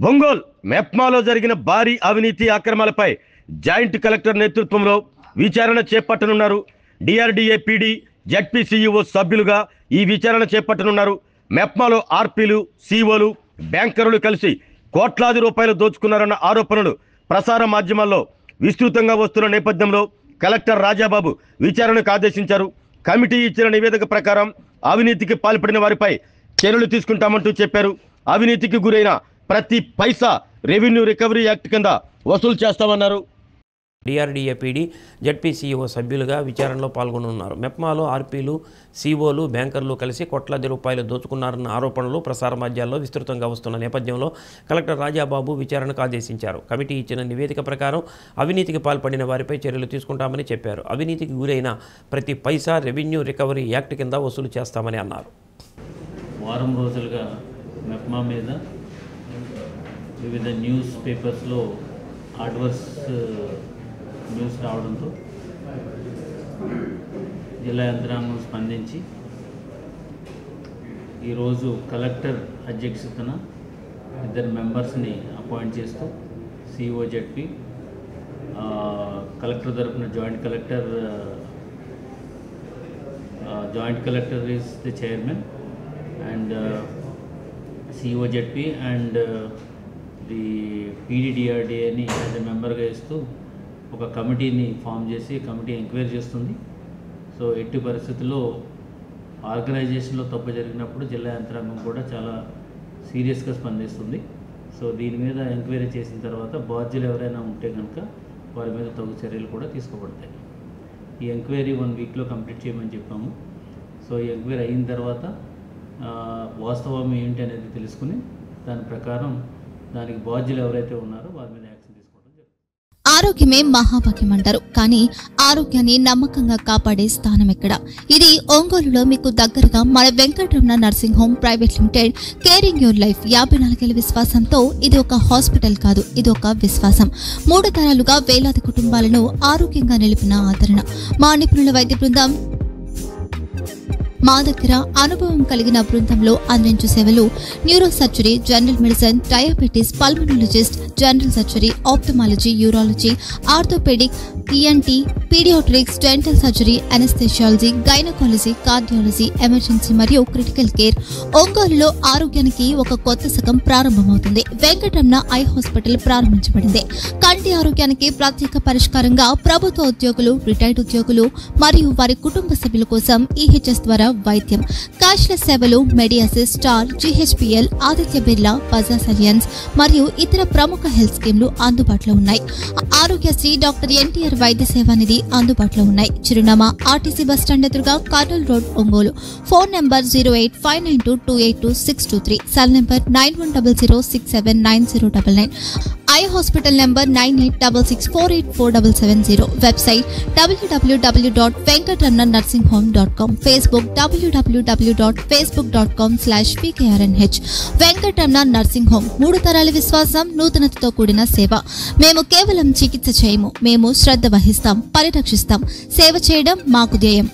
ఒంగోలు మెప్మాలో జరిగిన భారీ అవినీతి అక్రమాలపై జాయింట్ కలెక్టర్ నేతృత్వంలో విచారణ చేపట్టనున్నారు. డిఆర్డీఏ పీడీ జెడ్పీసీఈఓ సభ్యులుగా ఈ విచారణ చేపట్టనున్నారు. మెప్మాలో ఆర్పీలు, సీఓలు, బ్యాంకర్లు కలిసి కోట్లాది రూపాయలు దోచుకున్నారన్న ఆరోపణలు ప్రసార మాధ్యమాల్లో విస్తృతంగా వస్తున్న నేపథ్యంలో కలెక్టర్ రాజాబాబు విచారణకు ఆదేశించారు. కమిటీ ఇచ్చిన నివేదిక ప్రకారం అవినీతికి పాల్పడిన వారిపై చర్యలు తీసుకుంటామంటూ చెప్పారు. అవినీతికి గురైన ప్రతి పైసా రెవెన్యూ రికవరీ యాక్ట్ కింద వసూలు చేస్తామన్నారు. డిఆర్డీఏ పీడీ జెడ్పీసీఈఓ సభ్యులుగా విచారణలో పాల్గొనున్నారు. మెప్మాలో ఆర్పీలు, సీఓలు, బ్యాంకర్లు కలిసి కోట్లాది రూపాయలు దోచుకున్నారన్న ఆరోపణలు ప్రసార మాధ్యాల్లో విస్తృతంగా వస్తున్న నేపథ్యంలో కలెక్టర్ రాజాబాబు విచారణకు ఆదేశించారు. కమిటీ ఇచ్చిన నివేదిక ప్రకారం అవినీతికి పాల్పడిన వారిపై చర్యలు తీసుకుంటామని చెప్పారు. అవినీతికి గురైన ప్రతి పైసా రెవెన్యూ రికవరీ యాక్ట్ కింద వసూలు చేస్తామని అన్నారు. వారం రోజులుగా మెప్మా మీద వివిధ న్యూస్ పేపర్స్లో అడ్వర్స్ న్యూస్ రావడంతో జిల్లా యంత్రాంగం స్పందించి ఈరోజు కలెక్టర్ అధ్యక్షతన 2 మెంబర్స్ని అపాయింట్ చేస్తూ సిఓ జెడ్పీ, కలెక్టర్ తరఫున joint collector is the chairman and C O Z P and the పీడీడీఆర్డీఏని యాజ్ ఎ మెంబర్గా ఇస్తూ ఒక కమిటీని ఫామ్ చేసి కమిటీ ఎంక్వైరీ చేస్తుంది. సో ఎట్టి పరిస్థితుల్లో ఆర్గనైజేషన్లో తప్పు జరిగినప్పుడు జిల్లా యంత్రాంగం కూడా చాలా సీరియస్గా స్పందిస్తుంది. సో దీని మీద ఎంక్వైరీ చేసిన తర్వాత బాధ్యులు ఎవరైనా ఉంటే కనుక వారి మీద తగు చర్యలు కూడా తీసుకోబడతాయి. ఈ ఎంక్వైరీ 1 వీక్లో కంప్లీట్ చేయమని చెప్పాము. సో ఈ ఎంక్వైరీ అయిన తర్వాత వాస్తవం ఏంటి అనేది తెలుసుకుని దాని ప్రకారం దానికి బాధ్యులు ఎవరైతే ఉన్నారో వారి మీద యాక్షన్ తీసుకోవడం జరుగుతుంది. ఆరోగ్యమే మహాభాగ్యం అంటారు, కానీ ఆరోగ్యాన్ని నమ్మకంగా కాపాడే స్థానం ఎక్కడ? ఇది ఒంగోలులో మీకు దగ్గరగా మన Venkataramana nursing home private limited. Caring your life 54 ఏళ్ల విశ్వాసంతో ఇది ఒక హాస్పిటల్ కాదు, ఇది ఒక విశ్వాసం. 3 తరాలుగా వేలాది కుటుంబాలను ఆరోగ్యంగా నిలిపిన ఆదరణ. మా నిపుణుల వైద్య బృందం మా దగ్గర అనుభవం కలిగిన బృందంలో అందించే సేవలు neuro surgery, general medicine, diabetes, pulmonologist, general surgery, ophthalmology, urology, orthopaedic, ENT, paediatrics, dental surgery, anaesthesiology, gynaecology, cardiology, emergency మరియు క్రిటికల్ కేర్. ఒంగోలులో ఆరోగ్యానికి ఒక కొత్త శకం ప్రారంభమవుతుంది. వెంకటరమణ ఐ హాస్పిటల్ ప్రారంభించబడింది. కంటి ఆరోగ్యానికి ప్రత్యేక పరిష్కారంగా ప్రభుత్వ ఉద్యోగులు, రిటైర్డ్ ఉద్యోగులు మరియు వారి కుటుంబ సభ్యుల కోసం ఈహెచ్ఎస్ ద్వారా వైద్యం, క్యాష్లెస్ సేవలు, మెడియాసిస్, స్టార్, జీహెచ్పీఎల్, ఆదిత్య బిర్లా, బజాజ్ అలియన్స్ మరియు ఇతర ప్రముఖ హెల్త్ స్కీమ్లు అందుబాటులో ఉన్నాయి. ఆరోగ్యశ్రీ, డాక్టర్ ఎన్టీఆర్ వైద్య సేవా నిధి అందుబాటులో ఉన్నాయి. చిరునామా ఆర్టీసీ బస్టాండ్ ఎదురుగా, Kurnool road, Ongole. Phone number 08592282623, cell number 9100679099, eye hospital number 9866484770, website www.venkatramanarsinghome.com, Facebook www.facebook.com/pkrnh. Venkataramana nursing home, 3 తరాల విశ్వాసం, నూతనతతో కూడిన సేవ. మేము కేవలం చికిత్స చేయము, మేము శ్రద్ధ వహిస్తాం, పరిరక్షిస్తాం. సేవ చేయడం మాకు ధ్యేయం.